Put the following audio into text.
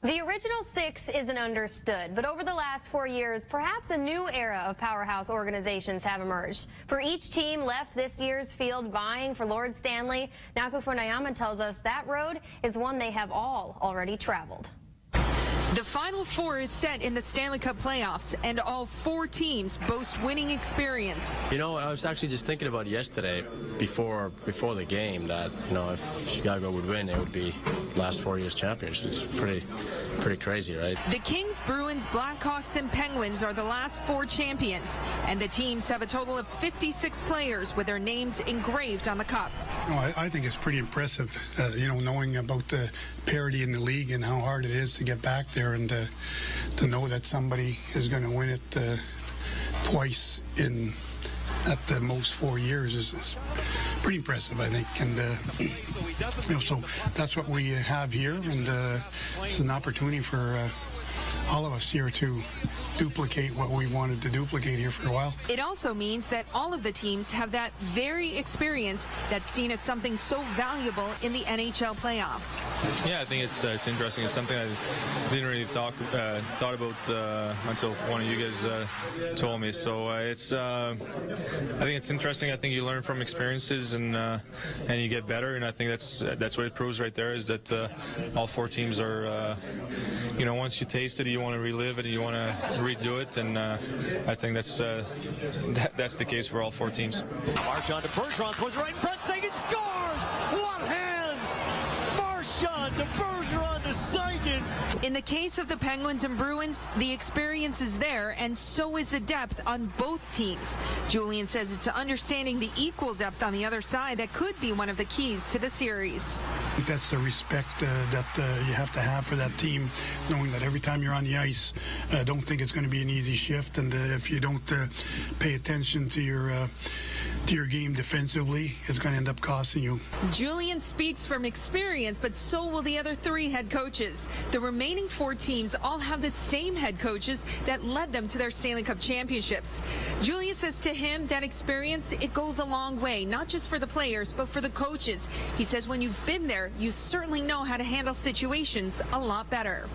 The original six isn't understood, but over the last 4 years, perhaps a new era of powerhouse organizations have emerged. For each team left this year's field vying for Lord Stanley, Nakufo Nayama tells us that road is one they have all already traveled. The Final Four is set in the Stanley Cup playoffs, and all 4 teams boast winning experience. You know, I was actually just thinking about yesterday, before the game, that, you know, if Chicago would win, it would be last 4 years champions. It's pretty crazy, right? The Kings, Bruins, Blackhawks, and Penguins are the last 4 champions, and the teams have a total of 56 players with their names engraved on the cup. No, I think it's pretty impressive, you know, knowing about the parity in the league and how hard it is to get back there, and to know that somebody is going to win it twice at the most 4 years is pretty impressive, I think. And you know, so that's what we have here, and it's an opportunity for all of us here to duplicate what we wanted to duplicate here for a while. It also means that all of the teams have that very experience that's seen as something so valuable in the NHL playoffs. Yeah, I think it's interesting. It's something I didn't really thought about until one of you guys told me. So I think it's interesting. I think you learn from experiences, and you get better. And I think that's what it proves right there, is that all 4 teams are, you know, once you taste it, you want to relive it, and you want to redo it, and I think that's the case for all 4 teams. Marchand to Bergeron, was right in front, Seguin scores! What hands! Marchand to Bergeron to Seguin. In the case of the Penguins and Bruins, the experience is there, and so is the depth on both teams. Julian says it's understanding the equal depth on the other side that could be one of the keys to the series. I think that's the respect that you have to have for that team, knowing that every time you're on the ice, don't think it's going to be an easy shift, and if you don't pay attention to your game defensively, it's going to end up costing you. Julian speaks from experience, but so will the other 3 head coaches. The remaining 4 teams all have the same head coaches that led them to their Stanley Cup championships. Julian says to him that experience, it goes a long way, not just for the players, but for the coaches. He says when you've been there, you certainly know how to handle situations a lot better.